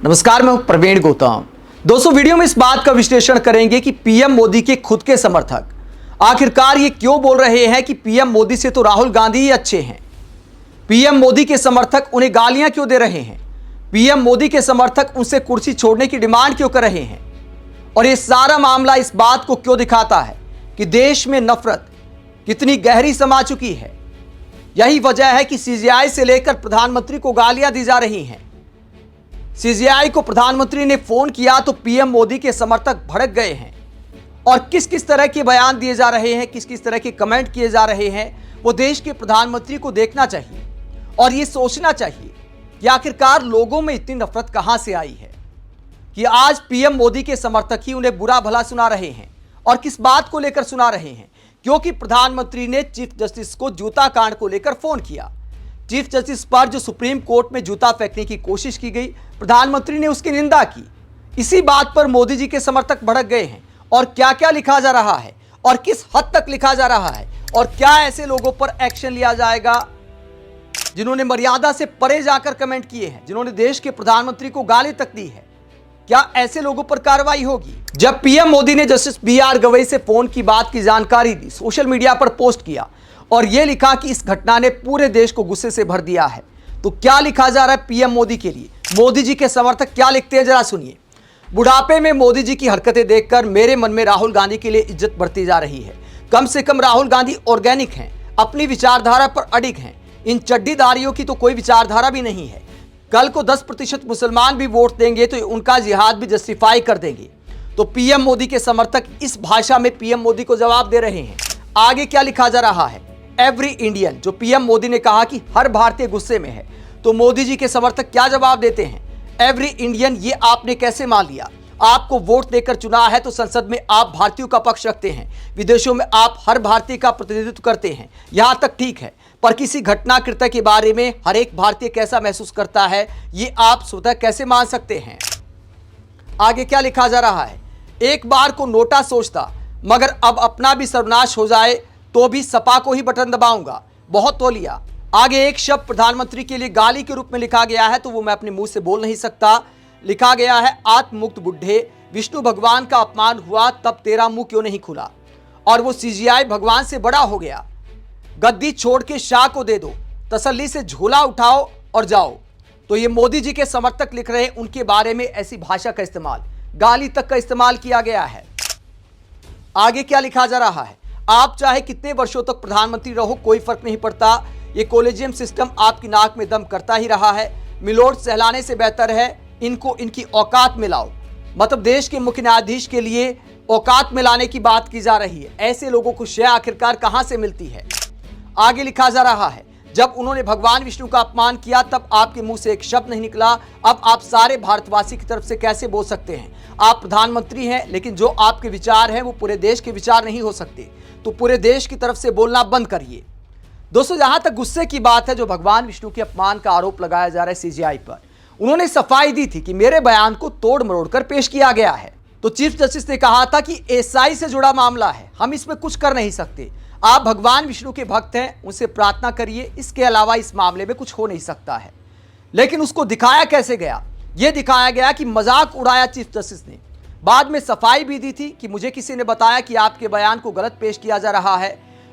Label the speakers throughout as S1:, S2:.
S1: नमस्कार, मैं हूं प्रवीण गौतम। दोस्तों, वीडियो में इस बात का विश्लेषण करेंगे कि पीएम मोदी के खुद के समर्थक आखिरकार ये क्यों बोल रहे हैं कि पीएम मोदी से तो राहुल गांधी ही अच्छे हैं। पीएम मोदी के समर्थक उन्हें गालियां क्यों दे रहे हैं। पीएम मोदी के समर्थक उनसे कुर्सी छोड़ने की डिमांड क्यों कर रहे हैं। और ये सारा मामला इस बात को क्यों दिखाता है कि देश में नफरत कितनी गहरी समा चुकी है। यही वजह है कि सीजेआई से लेकर प्रधानमंत्री को गालियां दी जा रही हैं। सीजेआई को प्रधानमंत्री ने फोन किया तो पीएम मोदी के समर्थक भड़क गए हैं और किस किस तरह के बयान दिए जा रहे हैं, किस किस तरह के कमेंट किए जा रहे हैं, वो देश के प्रधानमंत्री को देखना चाहिए और ये सोचना चाहिए कि आखिरकार लोगों में इतनी नफरत कहां से आई है कि आज पीएम मोदी के समर्थक ही उन्हें बुरा भला सुना रहे हैं। और किस बात को लेकर सुना रहे हैं? क्योंकि प्रधानमंत्री ने चीफ जस्टिस को जूता कांड को लेकर फोन किया। चीफ जस्टिस पर जो सुप्रीम कोर्ट में जूता फेंकने की कोशिश की गई, प्रधानमंत्री ने उसकी निंदा की। इसी बात पर मोदी जी के समर्थक भड़क गए हैं और क्या क्या लिखा जा रहा है और किस हद तक लिखा जा रहा है और क्या ऐसे लोगों पर एक्शन लिया जाएगा जिन्होंने मर्यादा से परे जाकर कमेंट किए हैं, जिन्होंने देश के प्रधानमंत्री को गाली तक दी है। क्या ऐसे लोगों पर कार्रवाई होगी? जब पीएम मोदी ने जस्टिस बीआर गवई से फोन की बात की जानकारी दी, सोशल मीडिया पर पोस्ट किया और यह लिखा कि इस घटना ने पूरे देश को गुस्से से भर दिया है, तो क्या लिखा जा रहा है पीएम मोदी के लिए? मोदी जी के समर्थक क्या लिखते हैं, जरा सुनिए। बुढ़ापे में मोदी जी की हरकतें देखकर मेरे मन में राहुल गांधी के लिए इज्जत बढ़ती जा रही है। कम से कम राहुल गांधी ऑर्गेनिक हैं, अपनी विचारधारा पर अडिग हैं। इन चड्डीदारियों की तो कोई विचारधारा भी नहीं है। कल को 10% मुसलमान भी वोट देंगे तो उनका जिहाद भी जस्टिफाई कर देंगे। तो पीएम मोदी के समर्थक इस भाषा में पीएम मोदी को जवाब दे रहे हैं। आगे क्या लिखा जा रहा है? एवरी इंडियन, जो पीएम मोदी ने कहा कि हर भारतीय गुस्से में है, तो मोदी जी के समर्थक क्या जवाब देते हैं? एवरी इंडियन, ये आपने कैसे मान लिया? आपको वोट देकर चुना है तो संसद में आप भारतीयों का पक्ष रखते हैं, विदेशों में आप हर भारतीय का प्रतिनिधित्व करते हैं, यहां तक ठीक है, पर किसी घटना कृत्य के बारे में हर एक भारतीय कैसा महसूस करता है, ये आप स्वतः कैसे मान सकते हैं? आगे क्या लिखा जा रहा है? एक बार को नोटा सोचता, मगर अब अपना भी सर्वनाश हो जाए तो भी सपा को ही बटन दबाऊंगा, बहुत तो लिया। आगे एक शब्द प्रधानमंत्री के लिए गाली के रूप में लिखा गया है, तो वो मैं अपने मुंह से बोल नहीं सकता। लिखा गया है, आत्ममुक्त बुढ़े, विष्णु भगवान का अपमान हुआ तब तेरा मुंह क्यों नहीं खुला। और वो सीजीआई भगवान से बड़ा हो गया। गद्दी छोड़ के शाह को दे दो, तसल्ली से झोला उठाओ और जाओ। तो ये मोदी जी के समर्थक लिख रहे हैं, उनके बारे में ऐसी भाषा का इस्तेमाल, गाली तक का इस्तेमाल किया गया है। आगे क्या लिखा जा रहा है? आप चाहे कितने वर्षों तक प्रधानमंत्री रहो, कोई फर्क नहीं पड़ता, ये कोलेजियम सिस्टम आपकी नाक में दम करता ही रहा है। मिलोड सहलाने से बेहतर है इनको इनकी औकात में लाओ। मतलब देश के मुख्य न्यायाधीश के लिए औकात में लाने की बात की जा रही है। ऐसे लोगों को शय आखिरकार कहां से मिलती है? आगे लिखा जा रहा है, जब उन्होंने भगवान विष्णु का अपमान किया तब आपके मुंह से एक शब्द नहीं निकला। अब आप सारे भारतवासी की तरफ से कैसे बोल सकते हैं? आप प्रधानमंत्री हैं, लेकिन जो आपके विचार हैं वो पूरे देश के विचार नहीं हो सकते। तो पूरे देश की तरफ से बोलना बंद करिए। दोस्तों, जहां तक गुस्से की बात है, जो भगवान विष्णु के अपमान का आरोप लगाया जा रहा है सीजेआई पर, उन्होंने सफाई दी थी कि मेरे बयान को तोड़ मरोड़ कर पेश किया गया है। तो चीफ जस्टिस ने कहा था कि एसआई से जुड़ा मामला है, हम इसमें कुछ कर नहीं सकते। आप भगवान विष्णु के भक्त हैं, उनसे प्रार्थना करिए, इसके अलावा इस मामले में कुछ हो नहीं सकता है। लेकिन उसको दिखाया कैसे गया? यह दिखाया गया कि मजाक उड़ाया चीफ जस्टिस ने। बाद में सफाई भी दी थी कि मुझे किसी ने बताया कि आपके बयान को गलत पेश किया जा रहा है,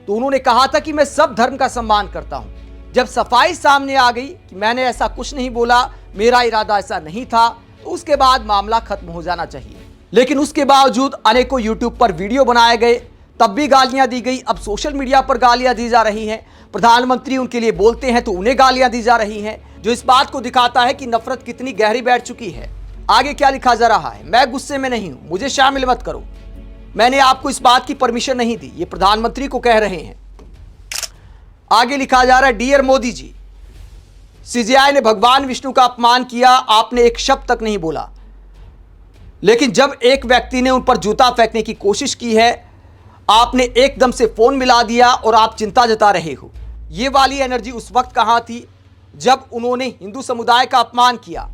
S1: तो उन्होंने कहा था कि मैं सब धर्म का सम्मान करता हूं। जब सफाई सामने आ गई कि मैंने ऐसा कुछ नहीं बोला, मेरा इरादा ऐसा नहीं था, तो उसके बाद मामला खत्म हो जाना चाहिए। लेकिन उसके बावजूद अनेकों यूट्यूब पर वीडियो बनाए गए, तब भी गालियां दी गई। अब सोशल मीडिया पर गालियां दी जा रही हैं। प्रधानमंत्री उनके लिए बोलते हैं तो उन्हें गालियां दी जा रही हैं, जो इस बात को दिखाता है कि नफरत कितनी गहरी बैठ चुकी है। आगे क्या लिखा जा रहा है? मैं गुस्से में नहीं हूं, मुझे शामिल मत करो, मैंने आपको इस बात की परमिशन नहीं दी, ये प्रधानमंत्री को कह रहे हैं। आगे लिखा जा रहा है, डियर मोदी जी, सीजेआई ने भगवान विष्णु का अपमान किया, आपने एक शब्द तक नहीं बोला, लेकिन जब एक व्यक्ति ने उन पर जूता फेंकने की कोशिश की है, आपने एकदम से फोन मिला दिया और आप चिंता जता रहे हो। ये वाली एनर्जी उस वक्त कहां थी जब उन्होंने हिंदू समुदाय का अपमान किया?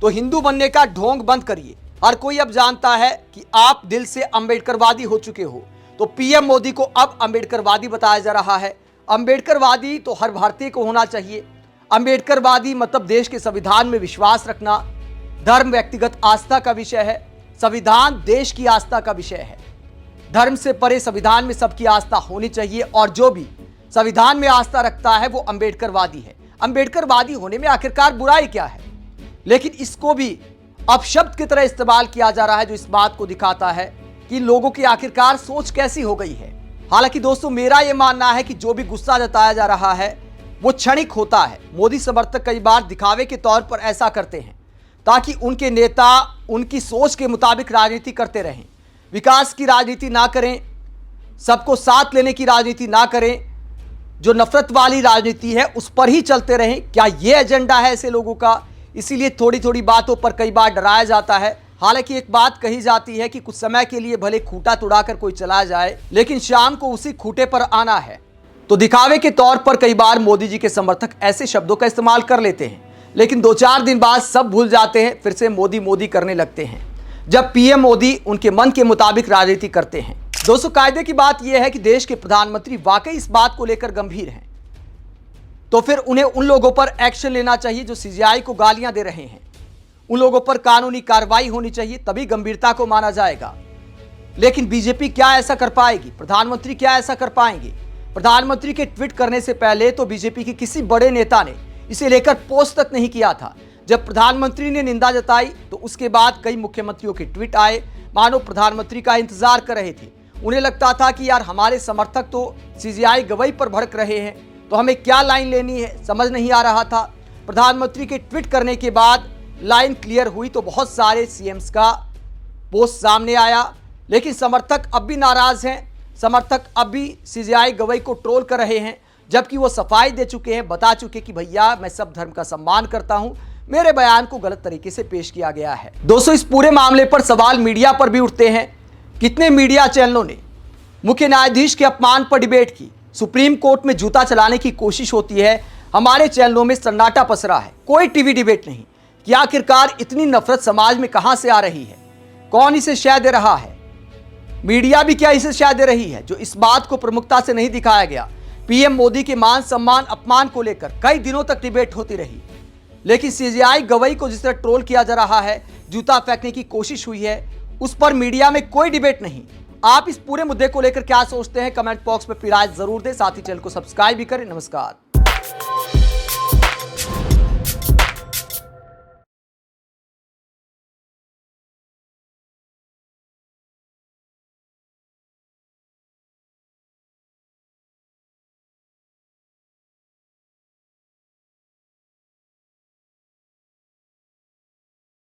S1: तो हिंदू बनने का ढोंग बंद करिए। हर कोई अब जानता है कि आप दिल से अंबेडकरवादी हो चुके हो। तो पीएम मोदी को अब अंबेडकरवादी बताया जा रहा है। अंबेडकरवादी तो हर भारतीय को होना चाहिए। अंबेडकरवादी मतलब देश के संविधान में विश्वास रखना, धर्म व्यक्तिगत आस्था का विषय है, संविधान देश की आस्था का विषय है। धर्म से परे संविधान में सबकी आस्था होनी चाहिए और जो भी संविधान में आस्था रखता है वो अंबेडकरवादी है। अंबेडकरवादी होने में आखिरकार बुराई क्या है? लेकिन इसको भी अपशब्द की तरह इस्तेमाल किया जा रहा है, जो इस बात को दिखाता है कि लोगों की आखिरकार सोच कैसी हो गई है। हालांकि दोस्तों, मेरा यह मानना है कि जो भी गुस्सा जताया जा रहा है वो क्षणिक होता है। मोदी समर्थक कई बार दिखावे के तौर पर ऐसा करते हैं ताकि उनके नेता उनकी सोच के मुताबिक राजनीति करते रहें, विकास की राजनीति ना करें, सबको साथ लेने की राजनीति ना करें, जो नफरत वाली राजनीति है उस पर ही चलते रहें। क्या यह एजेंडा है ऐसे लोगों का? इसीलिए थोड़ी थोड़ी बातों पर कई बार डराया जाता है। हालांकि एक बात कही जाती है कि कुछ समय के लिए भले खूंटा तुड़ाकर कोई चला जाए, लेकिन शाम को उसी खूंटे पर आना है। तो दिखावे के तौर पर कई बार मोदी जी के समर्थक ऐसे शब्दों का इस्तेमाल कर लेते हैं, लेकिन 2-4 दिन बाद सब भूल जाते हैं, फिर से मोदी मोदी करने लगते हैं, जब पीएम मोदी उनके मन के मुताबिक राजनीति करते हैं। दोस्तों, कायदे की बात यह है कि देश के प्रधानमंत्री वाकई इस बात को लेकर गंभीर हैं, तो फिर उन्हें उन लोगों पर एक्शन लेना चाहिए जो सीजेआई को गालियां दे रहे हैं। उन लोगों पर कानूनी कार्रवाई होनी चाहिए, तभी गंभीरता को माना जाएगा। लेकिन बीजेपी क्या ऐसा कर पाएगी? प्रधानमंत्री क्या ऐसा कर पाएंगे? प्रधानमंत्री के ट्वीट करने से पहले तो बीजेपी के किसी बड़े नेता ने इसे लेकर पोस्ट तक नहीं किया था। जब प्रधानमंत्री ने निंदा जताई तो उसके बाद कई मुख्यमंत्रियों के ट्वीट आए, मानो प्रधानमंत्री का इंतजार कर रहे थे। उन्हें लगता था कि यार हमारे समर्थक तो सीजेआई गवाही पर भड़क रहे हैं, तो हमें क्या लाइन लेनी है समझ नहीं आ रहा था। प्रधानमंत्री के ट्वीट करने के बाद लाइन क्लियर हुई तो बहुत सारे सीएम्स का पोस्ट सामने आया, लेकिन समर्थक अब भी नाराज हैं। समर्थक अब भी सीजेआई गवाही को ट्रोल कर रहे हैं, जबकि वो सफाई दे चुके हैं, बता चुके कि भैया मैं सब धर्म का सम्मान करता हूं, मेरे बयान को गलत तरीके से पेश किया गया है। दोस्तों, इस पूरे मामले पर सवाल मीडिया पर भी उठते हैं। कितने मीडिया चैनलों ने मुख्य न्यायाधीश के अपमान पर डिबेट की, सुप्रीम कोर्ट में जूता चलाने की कोशिश होती है। हमारे चैनलों में सन्नाटा पसरा है, कोई टीवी डिबेट नहीं कि आखिरकार इतनी नफरत समाज में कहां से आ रही है, कौन इसे शय दे रहा है? मीडिया भी क्या इसे शय दे रही है? जो इस बात को प्रमुखता से नहीं दिखाया गया, पीएम मोदी के मान सम्मान अपमान को लेकर कई दिनों तक डिबेट होती रही, लेकिन सीजेआई गवाही को जिस तरह ट्रोल किया जा रहा है, जूता फेंकने की कोशिश हुई है, उस पर मीडिया में कोई डिबेट नहीं। आप इस पूरे मुद्दे को लेकर क्या सोचते हैं? कमेंट बॉक्स में अपनी राय जरूर दें, साथ ही चैनल को सब्सक्राइब भी करें। नमस्कार।